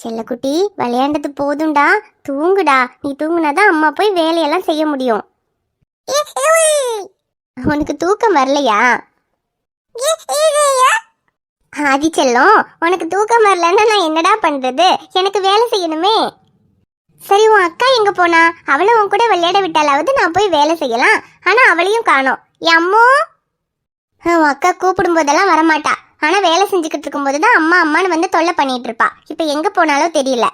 செல்லக்குட்டி விளையாண்டது போதும்டா, தூங்குடா. நீ தூங்குனாதான் அம்மா போய் வேலையெல்லாம் செய்ய முடியும். உனக்கு தூக்கம் வரலையா? ஆதி செல்லம், உனக்கு தூக்கம் வரலன்னா நான் என்னடா பண்றது? எனக்கு வேலை செய்யணுமே. சரி, உன் அக்கா எங்க போனா? அவளை உன் கூட விளையாட விட்டாலாவது நான் போய் வேலை செய்யலாம். ஆனா அவளையும் காணோம். என் அம்மோ, உன் அக்கா கூப்பிடும் போதெல்லாம் வரமாட்டா. ஆனா வேலை செஞ்சுக்கிட்டு இருக்கும் போதுதான் அம்மா அம்மான்னு வந்து தொல்லை பண்ணிட்டு இருப்பா. இப்ப எங்க போனாலோ தெரியல.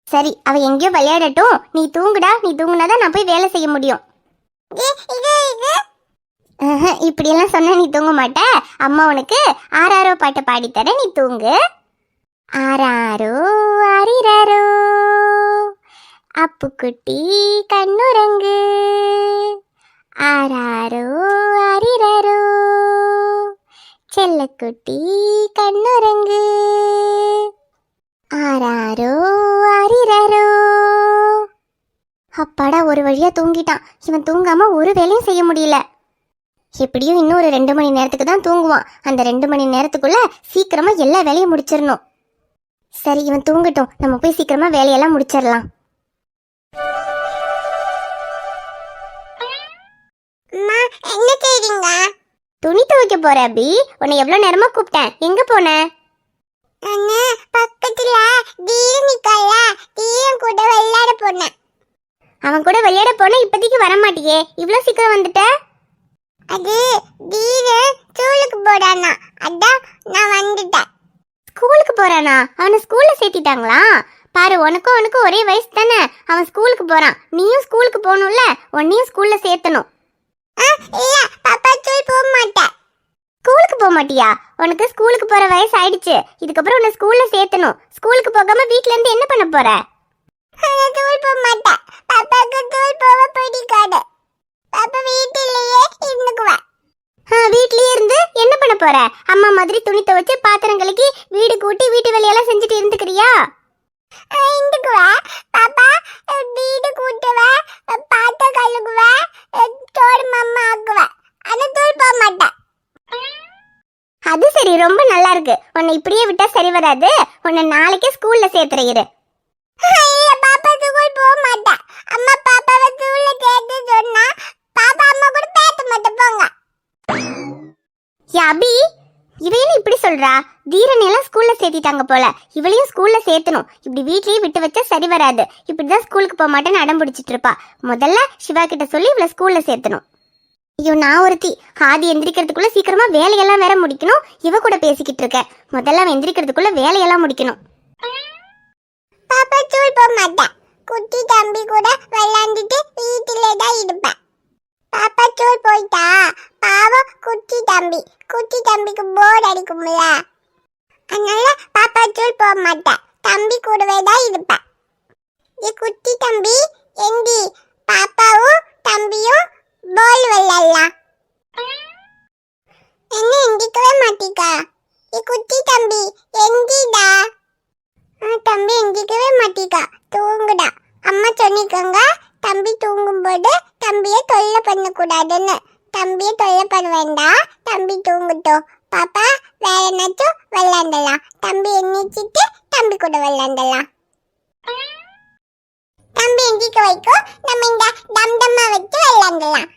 சரி, அவ எங்கேயோ விளையாடட்டும். நீ தூங்குடா. நீ தூங்குனாதான் நான் போய் வேலை செய்ய முடியும். இப்படியெல்லாம் சொன்ன நீ தூங்க மாட்ட. அம்மா உனக்கு ஆராரோ பாட்டை பாடித்தர, நீ தூங்கு. ஆராரோ ஆரிராரோ அப்புக்குட்டி கண்ணுரங்கு, ஆராரோ ஆரிராரோ செல்லக்குட்டி கண்ணுரங்கு, ஆராரோ ஆரிராரோ. அப்பாடா, ஒரு வழியா தூங்கிட்டான். இவன் தூங்காம ஒரு வேலையும் செய்ய முடியல. எப்படியும் இன்னும் ஒரு 2 மணி நேரத்துக்கு தான் தூங்குவான். அந்த 2 மணி நேரத்துக்குள்ள சீக்கிரமா எல்லா வேலையும் முடிச்சிடணும். சரி, இவன் தூங்கட்டும். நம்ம போய் சீக்கிரமா வேலையெல்லாம் முடிச்சிடலாம். என்ன செய்றீங்க? துணி துவைக்க போற அபி. உன்னை எவ்வளவு நேரமா கூப்பிட்டேன், எங்க போன? அண்ணா, பக்கத்துல தீரன் நிக்கல, தீரன் கூட விளையாட போனேன். அவன் கூட விளையாட போன, இப்போதைக்கு வர மாட்டியே. இவ்வளவு சீக்கிரம் வந்துட்ட? அது தீரன் ஸ்கூலுக்கு போறானா, அதான் நான் வந்துட்டேன். ஸ்கூலுக்கு போறானா? அவனை ஸ்கூல்ல சேர்த்திட்டாங்களா? பாரு, உனக்கும் ஒரே வயசு தானே. அவன் ஸ்கூலுக்கு போறான், நீயும் ஸ்கூலுக்கு போகணும்ல. உன்னையும் ஸ்கூல்ல சேர்த்தணும். இல்ல பாப்பா, ஸ்கூல் போக மாட்டேன். ஸ்கூலுக்கு போக மாட்டியா? உனக்கு ஸ்கூலுக்கு போற வயசு ஆயிடுச்சு. இதுக்கப்புறம் உன்னை ஸ்கூல்ல சேர்த்தணும். ஸ்கூலுக்கு போகாம வீட்ல இருந்து என்ன பண்ண போற? ஸ்கூல் போக மாட்டேன். பாப்பாக்கு ஸ்கூல் போக பிடிக்காது. பாப்பா வீட்டிலேயே இருந்துக்குவேன். வீட்லயே இருந்து என்ன பண்ண போற? அம்மா மாதிரி துணி துவைச்சு பாத்திரம் கழுக்கி வீடு கூட்டி வீட்டு வேலையெல்லாம் செஞ்சுட்டு இருந்துக்கிறியா? இருந்துக்குவேன் பாப்பா. வீடு கூட்டுவேன், பாத்திரம் கழுகுவேன், சோறு மாமா ஆக்குவேன். ஆனா தூள் போக மாட்டேன். அது சரி, ரொம்ப நல்லா இருக்கு. உன்னை இப்படியே விட்டா சரி வராது. உன்னை நாளைக்கே ஸ்கூல்ல சேர்த்துறீரு. இல்ல பாப்பா, ஸ்கூல் போக மாட்டேன். அம்மா பாப்பாவை ஸ்கூல்ல சேர்த்து சொன்னா பாப்பா அம்மா கூட பேச மாட்டேன். போங்க. அபி, இவையில இப்படி சொல்றா? தீரன் எல்லாம் ஸ்கூல்ல சேர்த்திட்டாங்க போல. இவளையும் ஸ்கூல்ல சேர்த்தணும். இப்படி வீட்லயே விட்டு வச்சா சரி வராது. இப்படிதான் ஸ்கூலுக்கு போக மாட்டேன்னு அடம் பிடிச்சிட்டு இருப்பா. முதல்ல சிவா கிட்ட சொல்லி இவளை ஸ்கூல்ல சேர்த்தணும். ஐயோ, நான் ஒருத்தி. ஆதி எந்திரிக்கிறதுக்குள்ள சீக்கிரமா வேலையெல்லாம் வேற முடிக்கணும். இவ கூட பேசிக்கிட்டு இருக்க. முதல்ல அவன் எந்திரிக்கிறதுக்குள்ள வேலையெல்லாம் முடிக்கணும். பாப்பா ஸ்கூல் போக மாட்டேன். குட்டி தம்பி கூட விளையாண்டுட்டு வீட்டிலே தான் இருப்பேன். பாப்பா ஸ்கூல் போயிட்டா பாவம் குட்டி தம்பிக்கு போர் அடிக்கும்ல. அதனால பாப்பா ஸ்கூல் போக மாட்டேன். தம்பி கூடவே தான் இருப்பேன். குட்டி தம்பி எந்தி, பாப்பாவும் தம்பியும் பால் விளையாடலாம். என்ன எந்திக்கவே மாட்டீக்கா? குட்டி தம்பி எந்திடா. தம்பி எந்திக்கவே மாட்டீக்கா, தூங்குடா. அம்மா சொன்னிக்கோங்க, தம்பி தூங்கும்போது தம்பியை தொல்லை பண்ணக்கூடாதுன்னு. தம்பியை தொல்லை பண்ண வேண்டாம், தம்பி தூங்கட்டும். பாப்பா வேற என்னாச்சும் விளையாண்டலாம். தம்பி எண்ணிச்சிட்டு தம்பி கூட விளையாண்டலாம். தம்பி எந்திக்க வைக்கும், நம்ம இந்த தம்டம்மா வச்சு விளையாண்டலாம்.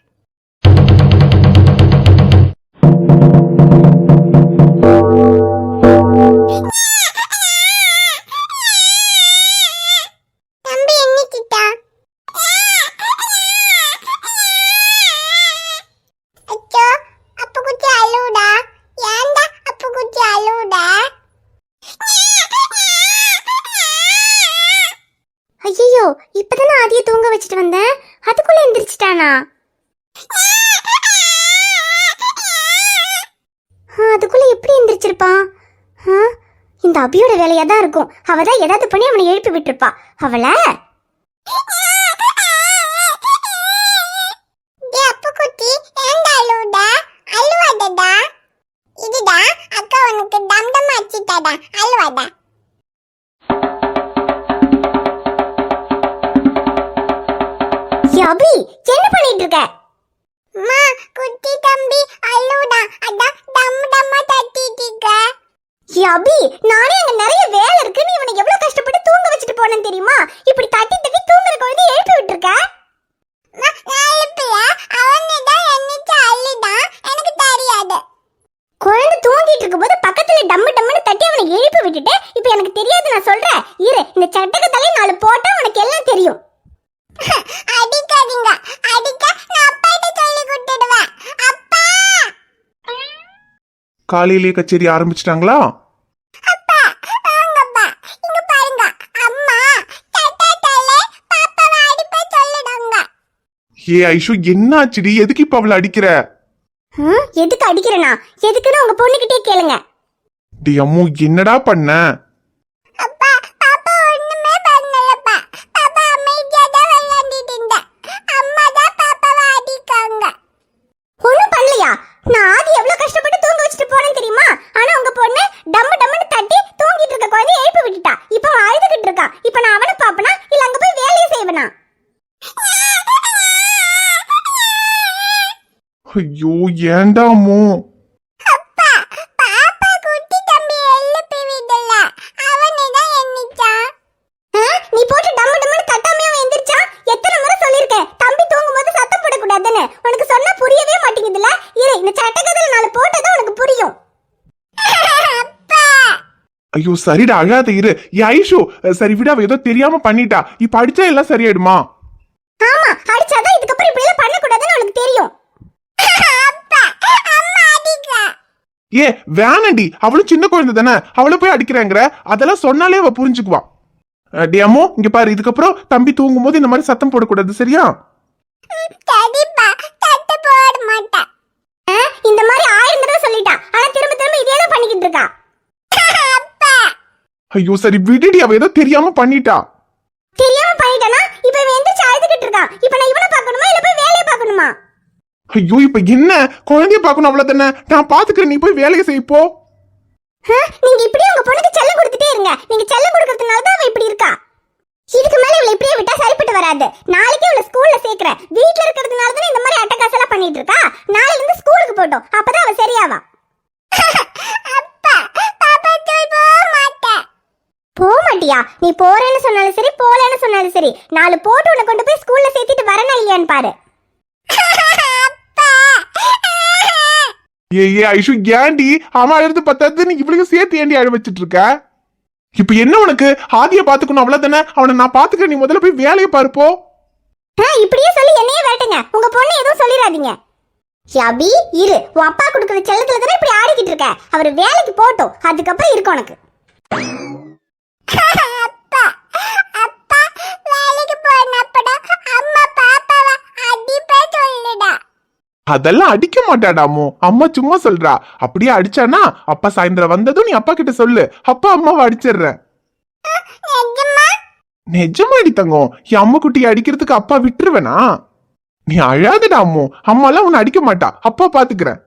ஐயோ, இப்பதானே ஆதியை தூங்க வச்சுட்டு வந்தேன். அதுக்குள்ள எந்திரிச்சிட்டானா? அதுக்குள்ள எப்படி எந்திரிச்சிருப்பான்? இந்த அபியோட வேலையா தான் இருக்கும். அவதான் ஏதாவது பண்ணி அவனை எழுப்பி விட்டுருப்பா. அவளை அபி, என்ன பண்ணிட்டு இருக்க? குட்டி தம்பி அழுடா, அதான் டம் டம்மா தட்டிட்டு இருக்க. அபி, நானே அங்க நிறைய வேலை இருக்கு, நீ இவனை எவ்வளவு கஷ்டப்பட்டு தூங்க வச்சுட்டு போனேன்னு தெரியுமா? இப்படி தட்டி தட்டி தூங்குற குழந்தைய எழுப்பி விட்டுருக்க. குழந்தை தூங்கிட்டு இருக்கும்போது பக்கத்துல டம்மு டம்முன்னு தட்டி அவனை எழுப்பி விட்டுட்டு இப்ப எனக்கு தெரியாது நான் சொல்றேன் இரு, இந்த சட்டகத்தாலே 4 போட்டா உனக்கு எல்லாம் தெரியும். அடிக்காதீங்க, அடிக்க நான் அப்பாட்ட சொல்லி கொடுத்துடுவேன். அப்பா, காலையிலேயே கச்சேரி ஆரம்பிச்சிட்டாங்களா? அப்பா வாங்கப்பா, இங்க பாருங்க. அம்மா சட்டகத்தாலே பாப்பாவை அடிப்ப சொல்லிடுங்க. ஏ ஐஷு, என்னாச்சுடி? எதுக்கு இப்ப அவளை அடிக்கிற? எதுக்கு அடிக்கிறனா? எதுக்குன்னு உங்க பொண்ணுகிட்டே கேளுங்க. டி அம்மு, என்னடா பண்ண? அப்பா, பாப்பா ஒண்ணுமே பண்ணலப்பா. பாப்பா அமைதியா தான் விளையாடிட்டு இருந்தா. அம்மா தான் பாப்பாவை அடிக்காங்க. ஒண்ணும் பண்ணலையா? நான் ஆதி எவ்வளவு கஷ்டப்பட்டு தூங்க வச்சுட்டு போனேன் தெரியுமா? ஆனா உங்க பொண்ணு டம்மு டம்முன்னு தட்டி தூங்கிட்டு இருக்க குழந்தைய எழுப்பி விட்டுட்டா. இப்ப அவன் அழுதுகிட்டு இருக்கான். இப்ப நான் அவனை பாப்பனா இல்ல அங்க போய் வேலையை செய்வனா? ஐயோ, ஏன்டா அம்மு? அப்பா, பாப்பா குட்டி தம்பி எழுப்பி விடல. அவனே தான் எண்ணிச்சான். நீ போட்டு டம்மு டம்முன்னு தட்டாமே அவன் எந்திரிச்சான். எத்தனை முறை சொல்லிருக்கேன் தம்பி தூங்கும்போது சத்தம் போடக்கூடாதுன்னு. உனக்கு சொன்னா புரியவே மாட்டேங்குதுல. இரு, இந்த சட்டகத்துல 4 போட்டதான் உனக்கு புரியும். அப்பா, ஐயோ சரிடா, அழாத இரு. ஏ ஐஷு, சரி விட, அவ ஏதோ தெரியாம பண்ணிட்டா. இப்ப அடிச்சா எல்லாம் சரியாயிடுமா? ஆமா, அடிச்சாதான் இதுக்கப்புறம் இப்படி எல்லாம் பண்ணக்கூடாதுன்னு உனக்கு தெரியும். அப்பா, அம்மா அடிக்க. ஏ வேணாண்டி, அவளும் சின்ன குழந்தை தானே, அவளை போய் அடிக்கிறாங்கிற? அதெல்லாம் சொன்னாலே அவ புரிஞ்சுக்குவா. டி அம்மு, இங்க பாரு, இதுக்கப்புறம் தம்பி தூங்கும் போது இந்த மாதிரி சத்தம் போடக்கூடாது, சரியா? சரிப்பா, தட்டு போட மாட்டேன். இந்த மாதிரி 1000 தடவை சொல்லிட்டா. ஆனா திரும்ப திரும்ப இதே தான் பண்ணிக்கிட்டு இருக்கா. அப்பா, ஐயோ சரி விடுடி, அவ ஏதோ தெரியாம பண்ணிட்டா. தெரியாம பண்ணிட்டானா? இப்ப இவன் எந்திரிச்சு அழுதுகிட்டு இருக்கான். இப்ப நான் இவனை பார்க்கணுமா இல்ல போய் வேலையை பார்க்கணுமா? ஐயோ இப்ப என்ன, குழந்தைய பார்க்கணும் அவ்வளவுதானே. நான் பாத்துக்கிறேன், நீ போய் வேலையை செய்ப்போ. நீங்க இப்படியே உங்க பொண்ணுக்கு செல்லம் கொடுத்துட்டே இருங்க. நீங்க செல்லம் கொடுக்கறதுனால தான் அவ இப்படி இருக்கா. இதுக்கு மேல இவளை இப்படியே விட்டா சரிப்பட்டு வராது. நாளைக்கு இவளை ஸ்கூல்ல சேர்க்கிறேன். வீட்ல இருக்கிறதுனால தான் இந்த மாதிரி அட்டகாசலாம் பண்ணிட்டு இருக்கா. நாளைல இருந்து ஸ்கூலுக்கு போட்டோம், அப்பதான் அவ சரியாவா. அப்பா, பாப்பா போக மாட்டேன். போக மாட்டியா? நீ போறேன்னு சொன்னாலும் சரி, போலன்னு சொன்னாலும் சரி, 4 போட்டு உன்னை கொண்டு போய் ஸ்கூல்ல சேர்த்துட்டு வரனா இல்லையான்னு பாரு. ஏ ஐஷு, ஏண்டி அவன் அழுது பத்தாது, நீ இவளுக்கு சேர்த்து ஏண்டி அழ வச்சிட்டு இருக்க? இப்ப என்ன உனக்கு? ஆதிய பாத்துக்கணும் அவ்வளவுதானே. அவனை நான் பாத்துக்கிறேன், நீ முதல்ல போய் வேலையை பாருப்போ. இப்படியே சொல்லி என்னையே விரட்டுங்க. உங்க பொண்ணு எதுவும் சொல்லிடாதீங்க. அபி, இரு, உன் அப்பா கொடுக்குற செல்லத்துல தானே இப்படி ஆடிக்கிட்டு இருக்க. அவர் வேலைக்கு போட்டோம், அதுக்கப்புறம் இருக்கு உனக்கு. அப்பா, அப்பா வேலைக்கு போனப்படா அம்மா பாப்பாவை அடிப்பே சொல்லுடா. அதெல்லாம் அடிக்க மாட்டாடாமோ, அம்மா சும்மா சொல்றா. அப்படியே அடிச்சானா அப்பா சாயந்தரம் வந்ததும் நீ அப்பா கிட்ட சொல்லு, அப்பா அம்மாவை அடிச்சிடுறேன். நிஜமாடி தங்கம், என் அம்மா குட்டியை அடிக்கிறதுக்கு அப்பா விட்டுருவேனா? நீ அழாதடா அம்மோ, அம்மா எல்லாம் உன்னை அடிக்க மாட்டா, அப்பா பாத்துக்கிறேன்.